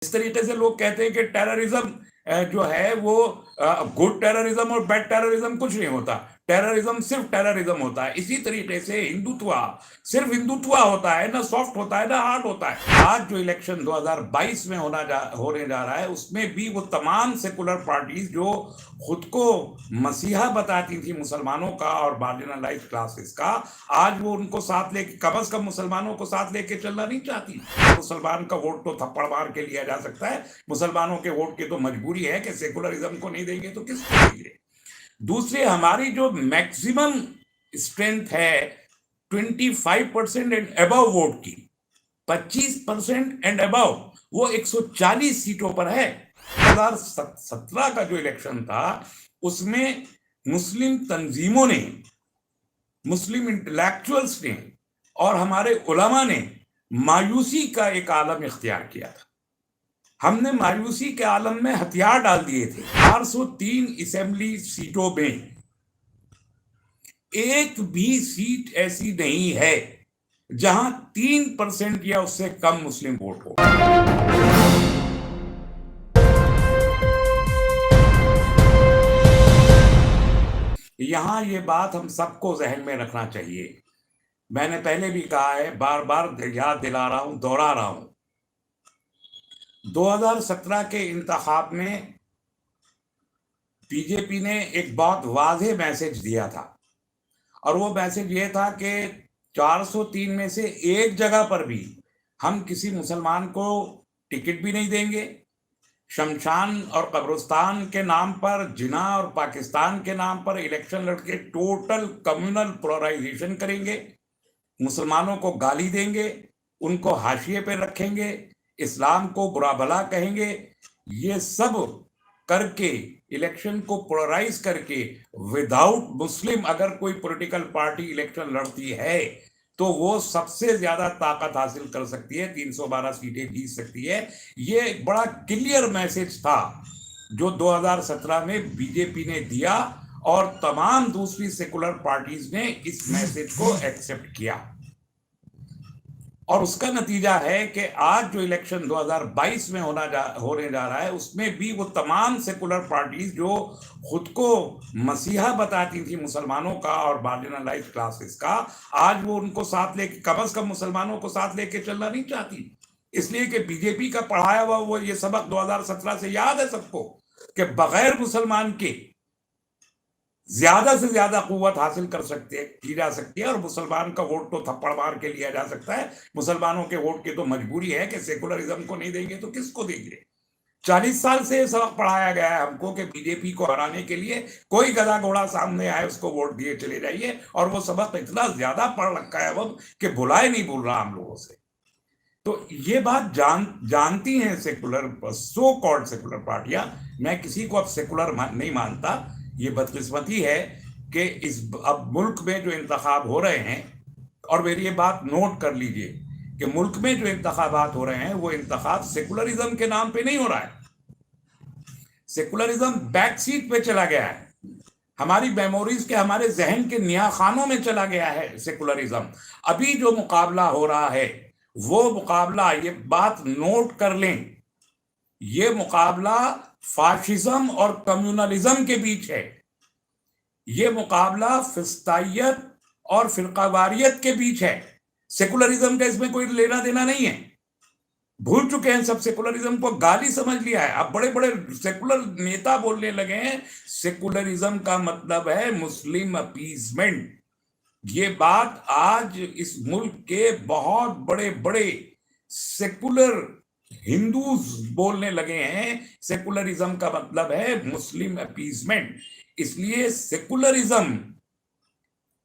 इस तरीके से लोग कहते हैं कि टेररिज्म जो है वो गुड टेररिज्म और बैड टेररिज्म कुछ नहीं होता, टेररिज्म सिर्फ टेररिज्म होता है। इसी तरीके से हिंदुत्व सिर्फ हिंदुत्व होता है, ना सॉफ्ट होता है ना हार्ड होता है। आज जो इलेक्शन 2022 में होने जा रहा है, उसमें भी वो तमाम सेकुलर पार्टीज जो खुद को मसीहा बताती थी मुसलमानों का और मार्जिनलाइज्ड क्लासेस का, आज वो उनको साथ लेके, कम से कम मुसलमानों को साथ लेके चलना नहीं चाहती। मुसलमान का वोट तो थप्पड़ मार के लिया जा सकता है, मुसलमानों के वोट की तो मजबूरी है कि सेकुलरिज्म को नहीं देंगे तो किसको देंगे। दूसरी, हमारी जो मैक्सिमम स्ट्रेंथ है 25% एंड अबव वोट की, 25% एंड अबव, वो 140 सीटों पर है। 2017 का जो इलेक्शन था उसमें मुस्लिम तंजीमों ने, मुस्लिम इंटेलेक्चुअल्स ने और हमारे उलमा ने मायूसी का एक आलम इख्तियार किया था। हमने मायूसी के आलम में हथियार डाल दिए थे। 403 असेंबली सीटों में एक भी सीट ऐसी नहीं है जहां 3% या उससे कम मुस्लिम वोट हो। यहां ये बात हम सबको जहन में रखना चाहिए। मैंने पहले भी कहा है, बार बार याद दिला रहा हूं, दोहरा रहा हूं। 2017 के इंतखाब में बीजेपी ने एक बहुत वाज़ेह मैसेज दिया था, और वो मैसेज ये था कि 403 में से एक जगह पर भी हम किसी मुसलमान को टिकट भी नहीं देंगे। शमशान और कब्रिस्तान के नाम पर, जिना और पाकिस्तान के नाम पर इलेक्शन लड़के टोटल कम्युनल पोलराइजेशन करेंगे, मुसलमानों को गाली देंगे, उनको हाशिए पे रखेंगे, इस्लाम को बुरा भला कहेंगे। ये सब करके, इलेक्शन को पोलराइज करके, विदाउट मुस्लिम अगर कोई पॉलिटिकल पार्टी इलेक्शन लड़ती है तो वो सबसे ज्यादा ताकत हासिल कर सकती है, 312 सीटें जीत सकती है। ये एक बड़ा क्लियर मैसेज था जो 2017 में बीजेपी ने दिया, और तमाम दूसरी सेकुलर पार्टीज ने इस मैसेज को एक्सेप्ट किया। और उसका नतीजा है कि आज जो इलेक्शन 2022 में होने जा रहा है, उसमें भी वो तमाम सेकुलर पार्टीज जो खुद को मसीहा बताती थी मुसलमानों का और मार्जिनलाइज्ड क्लासेस का, आज वो उनको साथ लेके, कम से कम मुसलमानों को साथ लेके चलना नहीं चाहती। इसलिए कि बीजेपी का पढ़ाया हुआ वो ये सबक 2017 से याद है सबको कि बगैर मुसलमान के ज्यादा से ज्यादा कुव्वत हासिल की जा सकती है, और मुसलमान का वोट तो थप्पड़ मार के लिया जा सकता है। मुसलमानों के वोट की तो मजबूरी है कि सेकुलरिज्म को नहीं देंगे तो किसको देंगे। 40 साल से सबक पढ़ाया गया है हमको कि बीजेपी को हराने के लिए कोई गधा घोड़ा सामने आए उसको वोट दिए चले जाइए, और वो सबक इतना ज्यादा पढ़ रखा है अब कि भुलाए नहीं भूल रहा हम लोगों से। तो ये बात जानती हैं सेकुलर, सो कॉल्ड सेकुलर पार्टियां। मैं किसी को अब सेकुलर नहीं मानता। ये बदकिस्मती है कि अब मुल्क में जो इंतखाब हो रहे हैं, और मेरी ये बात नोट कर लीजिए कि मुल्क में जो इंतखाबात हो रहे हैं वो इंतखाब सेकुलरिज्म के नाम पे नहीं हो रहा है। सेकुलरिज्म बैक सीट पे चला गया है, हमारी मेमोरीज के, हमारे जहन के नियाखानों में चला गया है सेकुलरिज्म। अभी जो मुकाबला हो रहा है वो मुकाबला, ये बात नोट कर लें, ये मुकाबला फाशिज्म और कम्युनलिज्म के बीच है। ये मुकाबला फिस्तायत और फिरकावारियत के बीच है। सेकुलरिज्म का इसमें कोई लेना देना नहीं है। भूल चुके हैं सब, सेकुलरिज्म को गाली समझ लिया है। अब बड़े बड़े सेकुलर नेता बोलने लगे हैं सेकुलरिज्म का मतलब है मुस्लिम अपीजमेंट। ये बात आज इस मुल्क के बहुत बड़े बड़े सेकुलर हिंदूज बोलने लगे हैं, सेकुलरिज्म का मतलब है मुस्लिम अपीजमेंट। इसलिए सेकुलरिज्म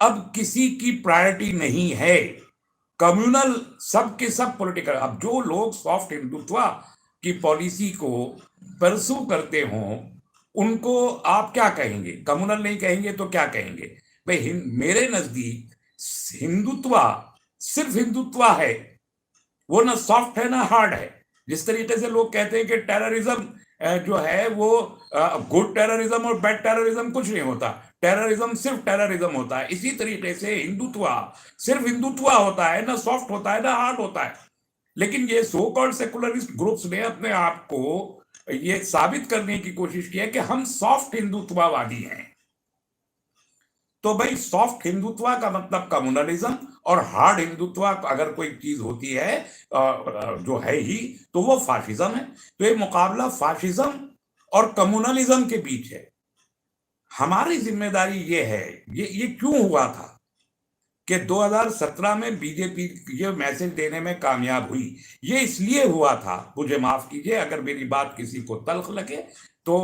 अब किसी की प्रायोरिटी नहीं है। कम्युनल सब के सब पॉलिटिकल, अब जो लोग सॉफ्ट हिंदुत्व की पॉलिसी को परसू करते हों उनको आप क्या कहेंगे? कम्युनल नहीं कहेंगे तो क्या कहेंगे? भाई, मेरे नजदीक हिंदुत्व सिर्फ हिंदुत्व है, वो ना सॉफ्ट है ना हार्ड है। जिस तरीके से लोग कहते हैं कि टेररिज्म जो है वो गुड टेररिज्म और बैड टेररिज्म कुछ नहीं होता, टेररिज्म सिर्फ टेररिज्म होता है। इसी तरीके से हिंदुत्व सिर्फ हिंदुत्व होता है, ना सॉफ्ट होता है ना हार्ड होता है। लेकिन ये सो कॉल्ड सेकुलरिस्ट ग्रुप्स ने अपने आप को ये साबित करने की कोशिश की है कि हम सॉफ्ट हिंदुत्ववादी हैं। तो भाई सॉफ्ट हिंदुत्व का मतलब कम्युनलिज्म, और हार्ड हिंदुत्व अगर कोई चीज होती है जो है ही, तो वो फाशिज्म है। तो ये मुकाबला फाशिज्म और कम्युनलिज्म के बीच है। हमारी जिम्मेदारी ये है, ये क्यों हुआ था कि 2017 में बीजेपी ये मैसेज देने में कामयाब हुई। ये इसलिए हुआ था, मुझे माफ कीजिए अगर मेरी बात किसी को तल्ख लगे तो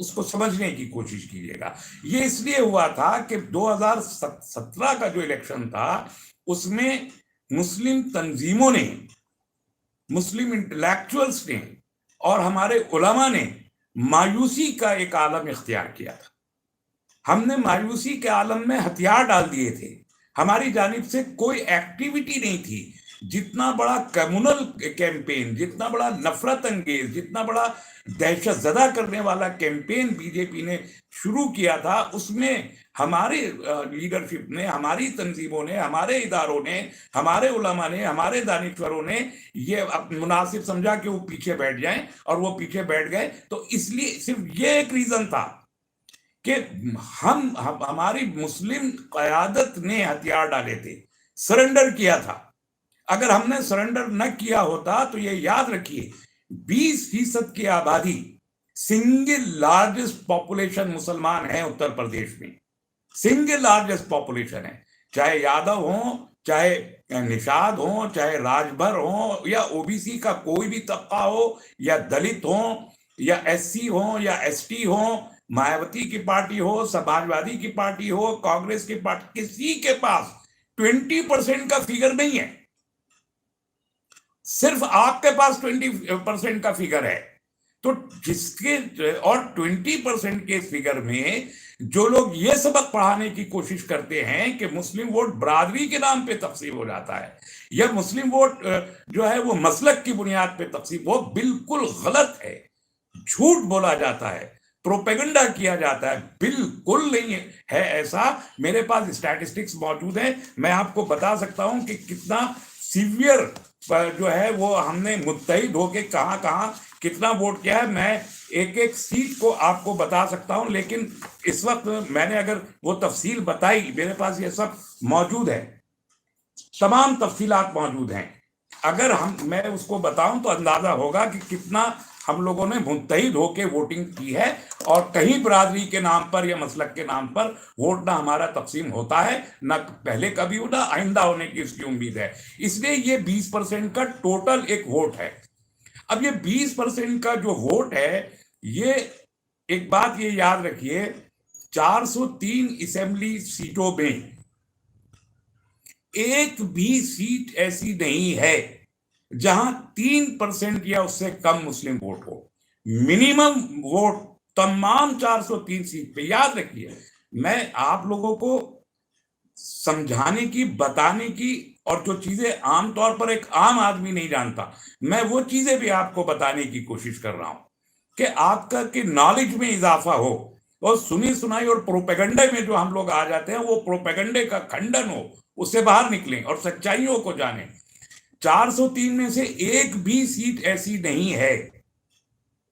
उसको समझने की कोशिश कीजिएगा। ये इसलिए हुआ था कि 2017 का जो इलेक्शन था उसमें मुस्लिम तंजीमों ने, मुस्लिम इंटेलेक्चुअल्स ने और हमारे उलमा ने मायूसी का एक आलम इख्तियार किया था। हमने मायूसी के आलम में हथियार डाल दिए थे। हमारी जानिब से कोई एक्टिविटी नहीं थी। जितना बड़ा कम्युनल कैंपेन, जितना बड़ा नफरत अंगेज, जितना बड़ा दहशत ज़दा करने वाला कैंपेन बीजेपी ने शुरू किया था, उसमें हमारे लीडरशिप ने, हमारी तंजीमों ने, हमारे इदारों ने, हमारे उलमा ने, हमारे दानिश्वरों ने ये मुनासिब समझा कि वो पीछे बैठ जाएं, और वो पीछे बैठ गए। तो इसलिए सिर्फ ये एक रीजन था कि हमारी मुस्लिम क़यादत ने हथियार डाले थे, सरेंडर किया था। अगर हमने सरेंडर न किया होता तो ये याद रखिए, 20% की आबादी, सिंगल लार्जेस्ट पॉपुलेशन मुसलमान है उत्तर प्रदेश में, सिंगल लार्जेस्ट पॉपुलेशन है। चाहे यादव हो, चाहे निषाद हो, चाहे राजभर हो, या ओबीसी का कोई भी तबका हो, या दलित हो, या एससी हो, या एसटी हो, मायावती की पार्टी हो, समाजवादी की पार्टी हो, कांग्रेस की पार्टी, किसी के पास 20% का फिगर नहीं है। सिर्फ आपके पास 20% का फिगर है। तो जिसके और 20% के फिगर में जो लोग ये सबक पढ़ाने की कोशिश करते हैं कि मुस्लिम वोट बरादरी के नाम पे तकसीम हो जाता है, या मुस्लिम वोट जो है वो मसलक की बुनियाद पे तकसीम, वो बिल्कुल गलत है। झूठ बोला जाता है, प्रोपेगेंडा किया जाता है, बिल्कुल नहीं है ऐसा। मेरे पास स्टैटिस्टिक्स मौजूद है, मैं आपको बता सकता हूं कि कितना सीवियर जो है वो हमने मुत्तहिद होके कहां कहां कितना वोट किया है। मैं एक एक सीट को आपको बता सकता हूं, लेकिन इस वक्त मैंने अगर वो तफसील बताई, मेरे पास ये सब मौजूद है, तमाम तफसीलात मौजूद हैं। अगर मैं उसको बताऊं तो अंदाजा होगा कि कितना हम लोगों ने मुत्तहिद होके वोटिंग की है, और कहीं बरादरी के नाम पर या मसलक के नाम पर वोट ना हमारा तकसीम होता है, ना पहले कभी हो, ना आइंदा होने की उसकी उम्मीद है। इसलिए ये 20% का टोटल एक वोट है। अब ये 20% का जो वोट है, ये एक बात ये याद रखिए, 403 असेंबली सीटों में एक भी सीट ऐसी नहीं है जहां 3% या उससे कम मुस्लिम वोट हो। मिनिमम वोट तमाम 403 सीट पे, याद रखिए। मैं आप लोगों को समझाने की, बताने की, और जो चीजें आमतौर पर एक आम आदमी नहीं जानता, मैं वो चीजें भी आपको बताने की कोशिश कर रहा हूं कि आपका कि नॉलेज में इजाफा हो, और सुनी सुनाई और प्रोपेगंडे में जो हम लोग आ जाते हैं, वो प्रोपेगंडे का खंडन हो, उससे बाहर निकलें और सच्चाइयों को जानें। 403 में से एक भी सीट ऐसी नहीं है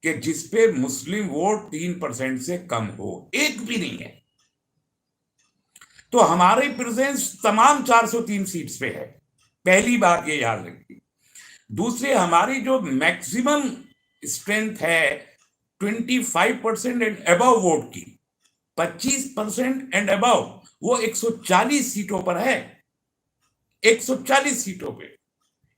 कि जिसपे मुस्लिम वोट 3% से कम हो, एक भी नहीं है। तो हमारी प्रेजेंस तमाम 403 सीट्स पे है, पहली बात ये याद रखिए। दूसरी, हमारी जो मैक्सिमम स्ट्रेंथ है 25% एंड अबव वोट की, 25% एंड अबव, वो 140 सीटों पर है, 140 सीटों पे।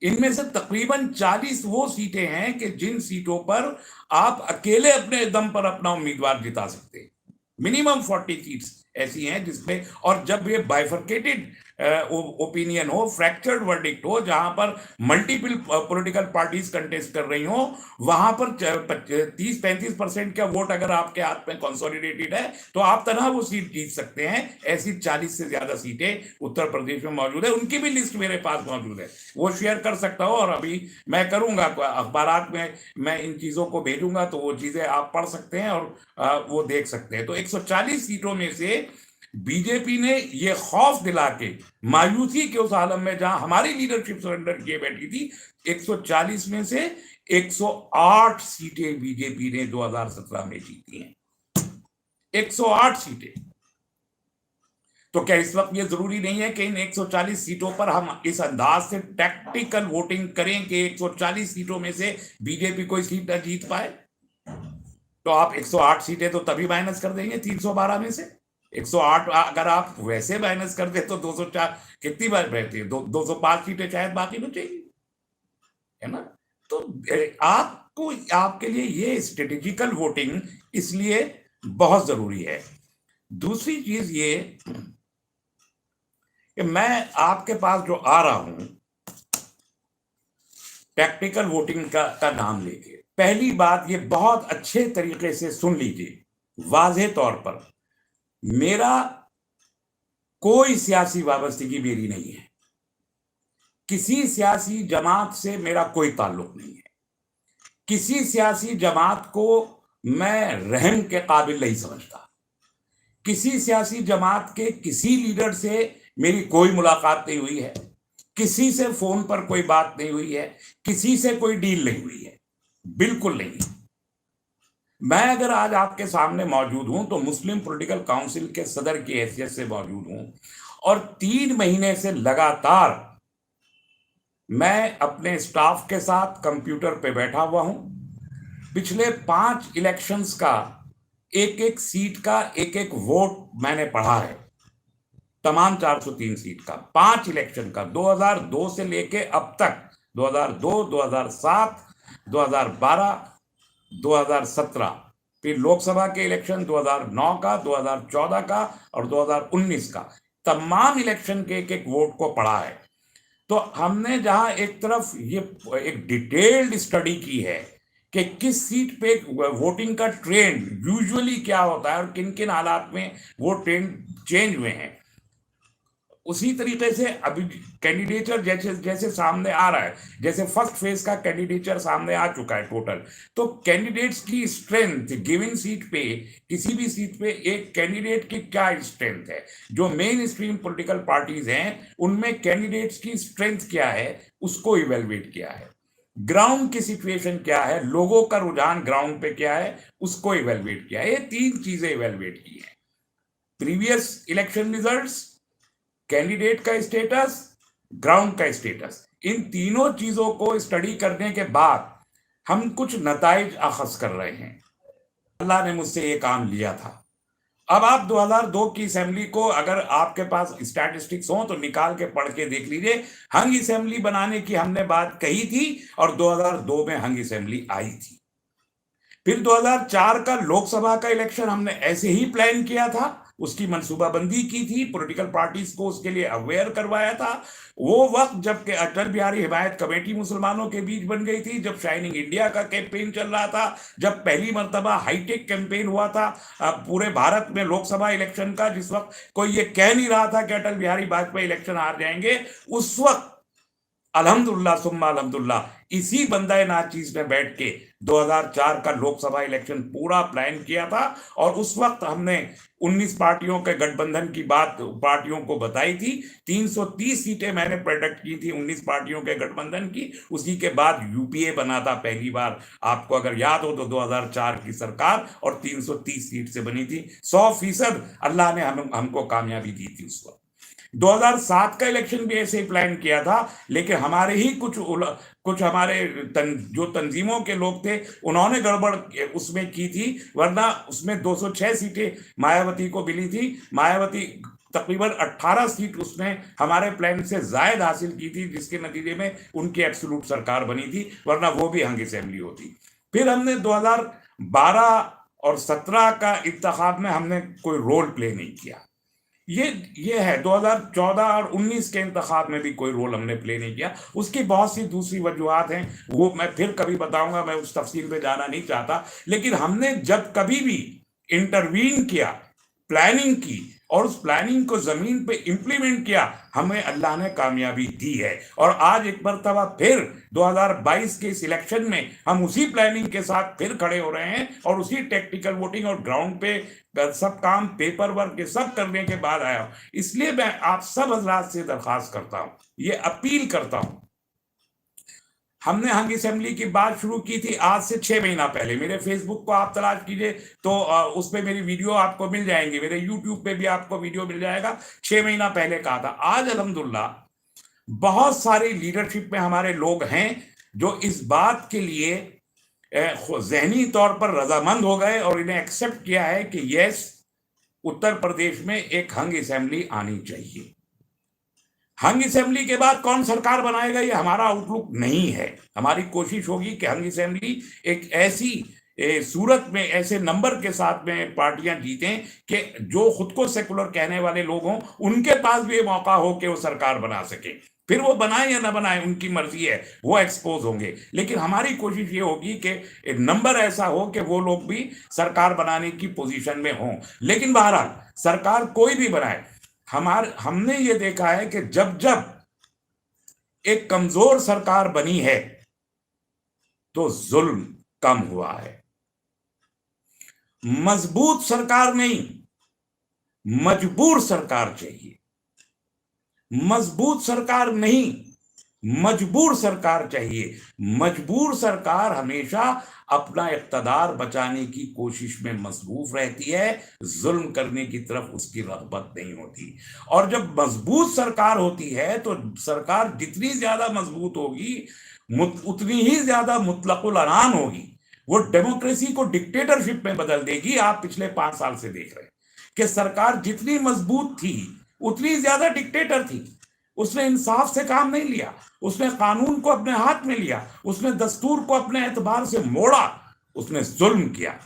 इनमें से तकरीबन 40 वो सीटें हैं कि जिन सीटों पर आप अकेले अपने दम पर अपना उम्मीदवार जिता सकते हैं। मिनिमम 40 सीट्स ऐसी हैं जिसमें, और जब ये बाइफर्केटेड ओपिनियन हो, फ्रैक्चर्ड वर्डिक्ट हो, जहां पर मल्टीपल पॉलिटिकल पार्टीज कंटेस्ट कर रही हो, वहां पर 30-35% का वोट अगर आपके हाथ में कंसोलिडेटेड है तो आप तरह वो सीट जीत सकते हैं। ऐसी 40 से ज्यादा सीटें उत्तर प्रदेश में मौजूद है, उनकी भी लिस्ट मेरे पास मौजूद है, वो शेयर कर सकता हूं, और अभी मैं करूंगा, अखबारात में मैं इन चीजों को भेजूंगा, तो वो चीजें आप पढ़ सकते हैं और वो देख सकते हैं। तो 140 सीटों में से बीजेपी ने ये खौफ दिला के मायूसी के उस आलम में जहां हमारी लीडरशिप सरेंडर किए बैठी थी, 140 में से 108 सीटें बीजेपी ने 2017 में जीती हैं। 108 सीटें। तो क्या इस वक्त ये जरूरी नहीं है कि इन 140 सीटों पर हम इस अंदाज से टैक्टिकल वोटिंग करें कि 140 सीटों में से बीजेपी कोई सीट न जीत पाए? तो आप 108 सीटें तो तभी माइनस कर देंगे 312 में से। 108 अगर आप वैसे माइनस कर दे तो 204 कितनी बार बैठती है? 205 सीटें शायद बाकी बचेगी, है ना? तो आपको, आपके लिए ये स्ट्रेटेजिकल वोटिंग इसलिए बहुत जरूरी है। दूसरी चीज ये कि मैं आपके पास जो आ रहा हूं टैक्टिकल वोटिंग का नाम लेके, पहली बात ये बहुत अच्छे तरीके से सुन लीजिए, वाज़ेह तौर पर, मेरा कोई सियासी वाबस्तगी मेरी नहीं है, किसी सियासी जमात से मेरा कोई ताल्लुक नहीं है, किसी सियासी जमात को मैं रहम के काबिल नहीं समझता, किसी सियासी जमात के किसी लीडर से मेरी कोई मुलाकात नहीं हुई है, किसी से फोन पर कोई बात नहीं हुई है, किसी से कोई डील नहीं हुई है, बिल्कुल नहीं। मैं अगर आज आपके सामने मौजूद हूं तो मुस्लिम पॉलिटिकल काउंसिल के सदर की हैसियत से मौजूद हूं, और 3 महीने से लगातार मैं अपने स्टाफ के साथ कंप्यूटर पे बैठा हुआ हूं। पिछले 5 इलेक्शंस का एक एक सीट का एक एक वोट मैंने पढ़ा है, तमाम 403 सीट का, 5 इलेक्शन का, 2002 से लेके अब तक, 2002, 2007, 2012, 2017, फिर लोकसभा के इलेक्शन 2009 का, 2014 का और 2019 का, तमाम इलेक्शन के एक एक वोट को पढ़ा है। तो हमने जहां एक तरफ ये एक डिटेल्ड स्टडी की है कि किस सीट पे वोटिंग का ट्रेंड यूजुअली क्या होता है और किन किन हालात में वो ट्रेंड चेंज हुए हैं, उसी तरीके से अभी कैंडिडेचर जैसे जैसे सामने आ रहा है, जैसे फर्स्ट फेज का कैंडिडेचर सामने आ चुका है टोटल, तो कैंडिडेट्स की स्ट्रेंथ गिवन सीट पे, किसी भी सीट पे एक कैंडिडेट की क्या स्ट्रेंथ है, जो मेन स्ट्रीम पॉलिटिकल पार्टीज हैं उनमें कैंडिडेट्स की स्ट्रेंथ क्या है उसको इवेलुएट किया है, ग्राउंड की सिचुएशन क्या है, लोगों का रुझान ग्राउंड पे क्या है उसको इवेलुएट किया है। ये 3 चीजें इवेलुएट की है, प्रीवियस इलेक्शन रिजल्ट्स, कैंडिडेट का स्टेटस, ग्राउंड का स्टेटस, इन तीनों चीजों को स्टडी करने के बाद हम कुछ नताइज अखज़ कर रहे हैं। अल्लाह ने मुझसे ये काम लिया था। अब आप 2002 की असेंबली को अगर आपके पास स्टैटिस्टिक्स हो तो निकाल के पढ़ के देख लीजिए, हंग असेंबली बनाने की हमने बात कही थी और 2002 में हंग असेंबली आई थी। फिर 2004 का लोकसभा का इलेक्शन हमने ऐसे ही प्लान किया था, उसकी मंसूबाबंदी की थी, पॉलिटिकल पार्टीज को उसके लिए अवेयर करवाया था। वो वक्त जब अटल बिहारी हिमायत कमेटी मुसलमानों के बीच बन गई थी, जब शाइनिंग इंडिया का कैंपेन चल रहा था, जब पहली मर्तबा हाईटेक कैंपेन हुआ था पूरे भारत में लोकसभा इलेक्शन का, जिस वक्त कोई ये कह नहीं रहा था कि अटल बिहारी वाजपेयी इलेक्शन हार जाएंगे, उस वक्त अल्हम्दुलिल्लाह सुम्मा अल्हम्दुलिल्लाह इसी बंदाए नाचीज में बैठ के 2004 का लोकसभा इलेक्शन पूरा प्लान किया था, और उस वक्त हमने 19 पार्टियों के गठबंधन की बात पार्टियों को बताई थी। 330 सीटें मैंने प्रेडिक्ट की थी 19 पार्टियों के गठबंधन की। उसी के बाद यूपीए बना था पहली बार, आपको अगर याद हो तो 2004 की सरकार, और 330 सीट से बनी थी। 100% अल्लाह ने हमको कामयाबी दी थी उस वक्त। 2007 का इलेक्शन भी ऐसे ही प्लान किया था, लेकिन हमारे ही कुछ हमारे जो तंजीमों के लोग थे उन्होंने गड़बड़ उसमें की थी, वरना उसमें 206 सीटें मायावती को मिली थी। मायावती तकरीबन 18 सीट उसने हमारे प्लान से जायद हासिल की थी, जिसके नतीजे में उनकी एब्सोल्यूट सरकार बनी थी, वरना वो भी हंग असेंबली होती। फिर हमने 2012 और 17 का इंतखाब में हमने कोई रोल प्ले नहीं किया। ये है 2014 और 19 के इंतखाब में भी कोई रोल हमने प्ले नहीं किया। उसकी बहुत सी दूसरी वजूहात हैं, वो मैं फिर कभी बताऊंगा, मैं उस तफसील में जाना नहीं चाहता। लेकिन हमने जब कभी भी इंटरवीन किया, प्लानिंग की, और उस प्लानिंग को जमीन पे इंप्लीमेंट किया, हमें अल्लाह ने कामयाबी दी है। और आज एक मरतबा फिर 2022 के इस इलेक्शन में हम उसी प्लानिंग के साथ फिर खड़े हो रहे हैं और उसी टेक्निकल वोटिंग और ग्राउंड पे सब काम पेपर वर्क सब करने के बाद आया हूं। इसलिए मैं आप सब हजरात से दरखास्त करता हूं, ये अपील करता हूं। हमने हंग असेंबली की बात शुरू की थी आज से 6 महीना पहले। मेरे फेसबुक को आप तलाश कीजिए तो उस पे मेरी वीडियो आपको मिल जाएंगी, मेरे यूट्यूब पे भी आपको वीडियो मिल जाएगा। 6 महीना पहले कहा था। आज अल्हम्दुलिल्लाह बहुत सारे लीडरशिप में हमारे लोग हैं जो इस बात के लिए जहनी तौर पर रजामंद हो गए और इन्हें एक्सेप्ट किया है कि यस, उत्तर प्रदेश में एक हंग असेंबली आनी चाहिए। हंग असेंबली के बाद कौन सरकार बनाएगा ये हमारा आउटलुक नहीं है। हमारी कोशिश होगी कि हंग असेंबली एक ऐसी सूरत में ऐसे नंबर के साथ में पार्टियां जीतें कि जो खुद को सेकुलर कहने वाले लोग हों उनके पास भी ये मौका हो कि वो सरकार बना सके। फिर वो बनाए या ना बनाए उनकी मर्जी है, वो एक्सपोज होंगे। लेकिन हमारी कोशिश ये होगी कि नंबर ऐसा हो कि वो लोग भी सरकार बनाने की पोजीशन में हों। लेकिन बहरहाल सरकार कोई भी बनाए, हमने ये देखा है कि जब जब एक कमजोर सरकार बनी है तो जुल्म कम हुआ है। मजबूत सरकार नहीं, मजबूर सरकार चाहिए। मजबूत सरकार नहीं, मजबूर सरकार चाहिए। मजबूर सरकार हमेशा अपना इख्तदार बचाने की कोशिश में मसरूफ रहती है, जुल्म करने की तरफ उसकी रग़बत नहीं होती। और जब मजबूत सरकार होती है तो सरकार जितनी ज्यादा मजबूत होगी उतनी ही ज्यादा मुतलकुल अनान होगी। वो डेमोक्रेसी को डिक्टेटरशिप में बदल देगी। आप पिछले 5 साल से देख रहे हैं कि सरकार जितनी मजबूत थी उतनी ज्यादा डिक्टेटर थी। उसने इंसाफ से काम नहीं लिया, उसने कानून को अपने हाथ में लिया, उसने दस्तूर को अपने एतबार से मोड़ा, उसने जुल्म किया।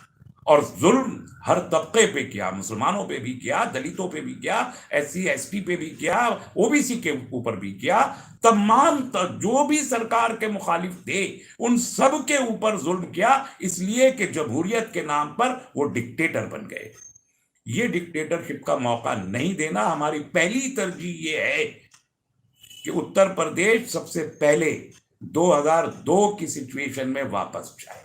और जुल्म हर तबके पे किया, मुसलमानों पे भी किया, दलितों पे भी किया, SC ST पे भी किया, OBC के ऊपर भी किया। तमाम जो भी सरकार के मुखालिफ थे उन सब के ऊपर जुल्म किया, इसलिए कि जमहूरियत के नाम पर वो डिक्टेटर बन गए। ये डिक्टेटरशिप का मौका नहीं देना। हमारी पहली तरजीह ये है कि उत्तर प्रदेश सबसे पहले 2002 की सिचुएशन में वापस जाए।